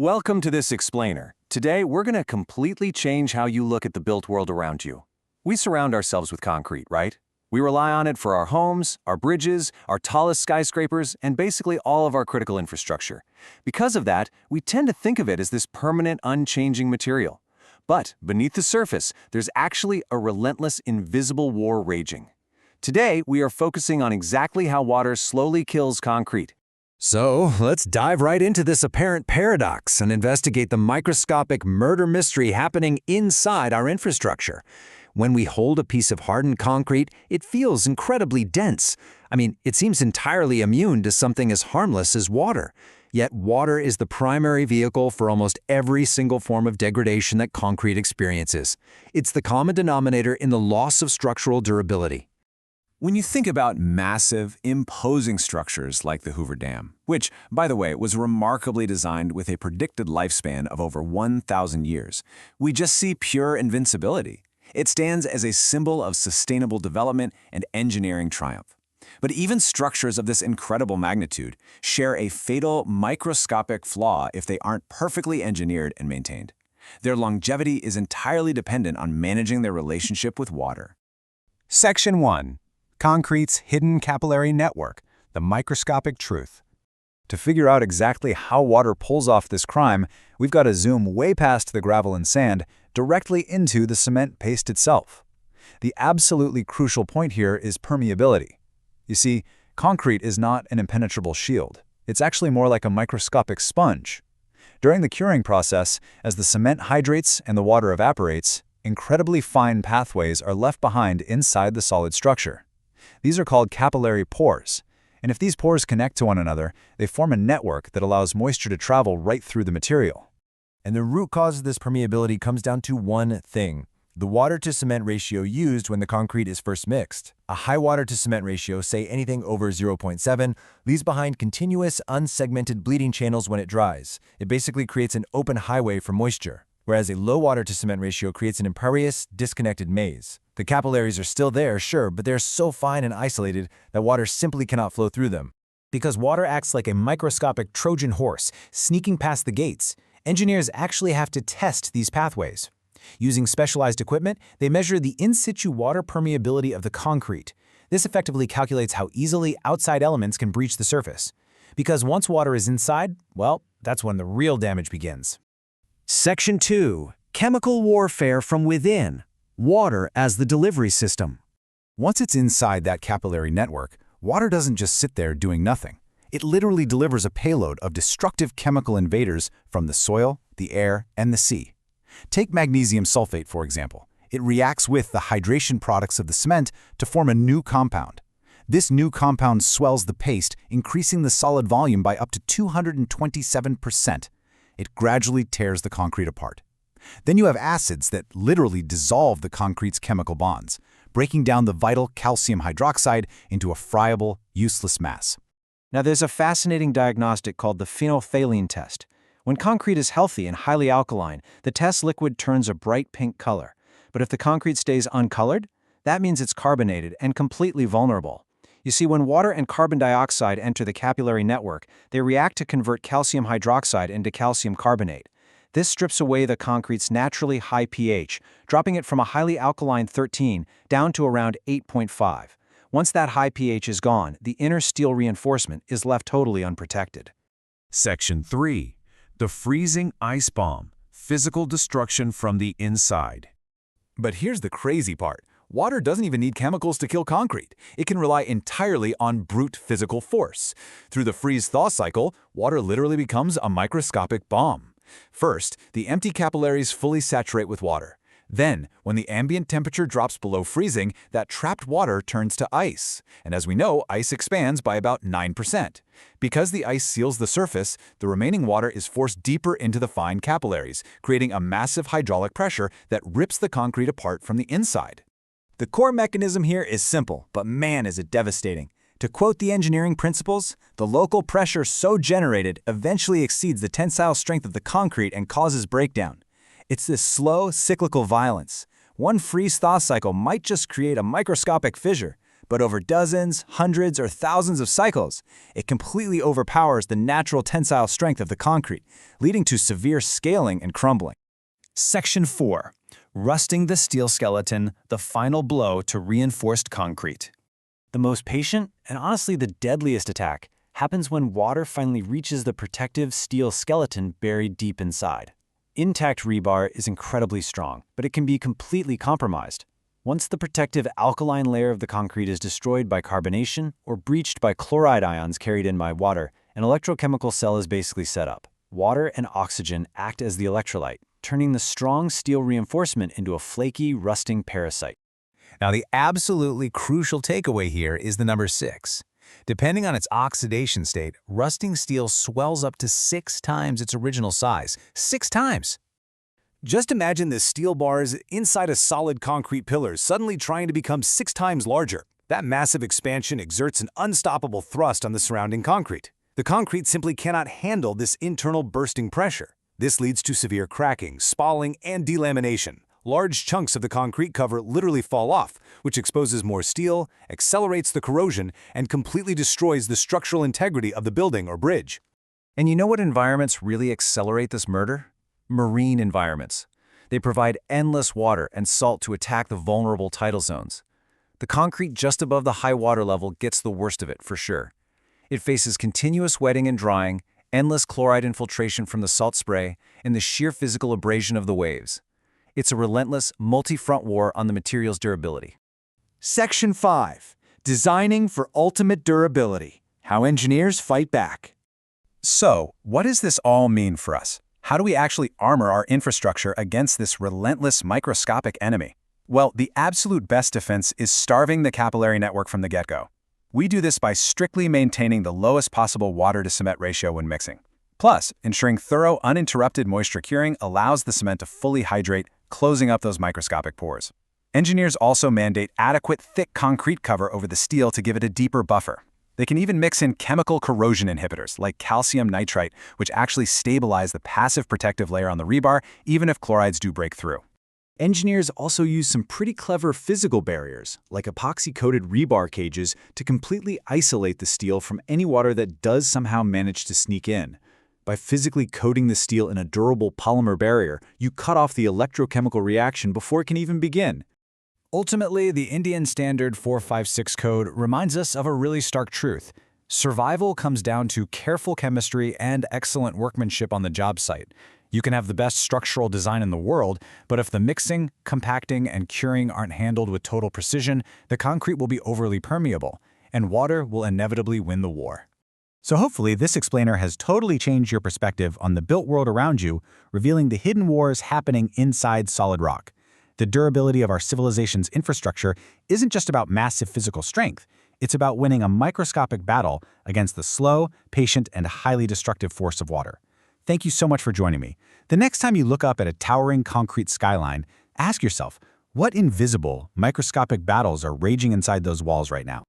Welcome to this explainer. Today, we're going to completely change how you look at the built world around you. We surround ourselves with concrete, right? We rely on it for our homes, our bridges, our tallest skyscrapers, and basically all of our critical infrastructure. Because of that, we tend to think of it as this permanent, unchanging material. But beneath the surface, there's actually a relentless, invisible war raging. Today, we are focusing on exactly how water slowly kills concrete. So, let's dive right into this apparent paradox and investigate the microscopic murder mystery happening inside our infrastructure. When we hold a piece of hardened concrete, it feels incredibly dense. It seems entirely immune to something as harmless as water. Yet water is the primary vehicle for almost every single form of degradation that concrete experiences. It's the common denominator in the loss of structural durability. When you think about massive, imposing structures like the Hoover Dam, which, by the way, was remarkably designed with a predicted lifespan of over 1,000 years, we just see pure invincibility. It stands as a symbol of sustainable development and engineering triumph. But even structures of this incredible magnitude share a fatal microscopic flaw if they aren't perfectly engineered and maintained. Their longevity is entirely dependent on managing their relationship with water. Section 1. Concrete's hidden capillary network, the microscopic truth. To figure out exactly how water pulls off this crime, we've got to zoom way past the gravel and sand, directly into the cement paste itself. The absolutely crucial point here is permeability. You see, concrete is not an impenetrable shield. It's actually more like a microscopic sponge. During the curing process, as the cement hydrates and the water evaporates, incredibly fine pathways are left behind inside the solid structure. These are called capillary pores, and if these pores connect to one another, they form a network that allows moisture to travel right through the material. And the root cause of this permeability comes down to one thing: the water-to-cement ratio used when the concrete is first mixed. A high water-to-cement ratio, say anything over 0.7, leaves behind continuous, unsegmented bleeding channels when it dries. It basically creates an open highway for moisture, whereas a low water-to-cement ratio creates an impervious, disconnected maze. The capillaries are still there, sure, but they're so fine and isolated that water simply cannot flow through them. Because water acts like a microscopic Trojan horse, sneaking past the gates, engineers actually have to test these pathways. Using specialized equipment, they measure the in-situ water permeability of the concrete. This effectively calculates how easily outside elements can breach the surface. Because once water is inside, well, that's when the real damage begins. Section 2. Chemical warfare from within. Water as the delivery system. Once it's inside that capillary network, water doesn't just sit there doing nothing. It literally delivers a payload of destructive chemical invaders from the soil, the air, and the sea. Take magnesium sulfate, for example. It reacts with the hydration products of the cement to form a new compound. This new compound swells the paste, increasing the solid volume by up to 227%. It gradually tears the concrete apart. Then you have acids that literally dissolve the concrete's chemical bonds, breaking down the vital calcium hydroxide into a friable, useless mass. Now there's a fascinating diagnostic called the phenolphthalein test. When concrete is healthy and highly alkaline, the test liquid turns a bright pink color. But if the concrete stays uncolored, that means it's carbonated and completely vulnerable. You see, when water and carbon dioxide enter the capillary network, they react to convert calcium hydroxide into calcium carbonate. This strips away the concrete's naturally high pH, dropping it from a highly alkaline 13 down to around 8.5. Once that high pH is gone, the inner steel reinforcement is left totally unprotected. Section 3. The freezing ice bomb. Physical destruction from the inside. But here's the crazy part. Water doesn't even need chemicals to kill concrete. It can rely entirely on brute physical force. Through the freeze-thaw cycle, water literally becomes a microscopic bomb. First, the empty capillaries fully saturate with water. Then, when the ambient temperature drops below freezing, that trapped water turns to ice. And as we know, ice expands by about 9%. Because the ice seals the surface, the remaining water is forced deeper into the fine capillaries, creating a massive hydraulic pressure that rips the concrete apart from the inside. The core mechanism here is simple, but man is it devastating. To quote the engineering principles, the local pressure so generated eventually exceeds the tensile strength of the concrete and causes breakdown. It's this slow, cyclical violence. One freeze-thaw cycle might just create a microscopic fissure, but over dozens, hundreds, or thousands of cycles, it completely overpowers the natural tensile strength of the concrete, leading to severe scaling and crumbling. Section 4. Rusting the steel skeleton, the final blow to reinforced concrete. The most patient, and honestly the deadliest attack, happens when water finally reaches the protective steel skeleton buried deep inside. Intact rebar is incredibly strong, but it can be completely compromised. Once the protective alkaline layer of the concrete is destroyed by carbonation or breached by chloride ions carried in by water, an electrochemical cell is basically set up. Water and oxygen act as the electrolyte, turning the strong steel reinforcement into a flaky, rusting parasite. Now, the absolutely crucial takeaway here is the number 6. Depending on its oxidation state, rusting steel swells up to 6 times its original size. 6 times! Just imagine the steel bars inside a solid concrete pillar suddenly trying to become 6 times larger. That massive expansion exerts an unstoppable thrust on the surrounding concrete. The concrete simply cannot handle this internal bursting pressure. This leads to severe cracking, spalling, and delamination. Large chunks of the concrete cover literally fall off, which exposes more steel, accelerates the corrosion, and completely destroys the structural integrity of the building or bridge. And you know what environments really accelerate this murder? Marine environments. They provide endless water and salt to attack the vulnerable tidal zones. The concrete just above the high water level gets the worst of it, for sure. It faces continuous wetting and drying, endless chloride infiltration from the salt spray, and the sheer physical abrasion of the waves. It's a relentless, multi-front war on the material's durability. Section 5. Designing for ultimate durability. How engineers fight back. So, what does this all mean for us? How do we actually armor our infrastructure against this relentless microscopic enemy? Well, the absolute best defense is starving the capillary network from the get-go. We do this by strictly maintaining the lowest possible water-to-cement ratio when mixing. Plus, ensuring thorough, uninterrupted moisture curing allows the cement to fully hydrate, closing up those microscopic pores. Engineers also mandate adequate thick concrete cover over the steel to give it a deeper buffer. They can even mix in chemical corrosion inhibitors like calcium nitrite, which actually stabilize the passive protective layer on the rebar, even if chlorides do break through. Engineers also use some pretty clever physical barriers, like epoxy-coated rebar cages, to completely isolate the steel from any water that does somehow manage to sneak in. By physically coating the steel in a durable polymer barrier, you cut off the electrochemical reaction before it can even begin. Ultimately, the Indian Standard 456 code reminds us of a really stark truth. Survival comes down to careful chemistry and excellent workmanship on the job site. You can have the best structural design in the world, but if the mixing, compacting, and curing aren't handled with total precision, the concrete will be overly permeable, and water will inevitably win the war. So hopefully this explainer has totally changed your perspective on the built world around you, revealing the hidden wars happening inside solid rock. The durability of our civilization's infrastructure isn't just about massive physical strength. It's about winning a microscopic battle against the slow, patient, and highly destructive force of water. Thank you so much for joining me. The next time you look up at a towering concrete skyline, ask yourself, what invisible, microscopic battles are raging inside those walls right now?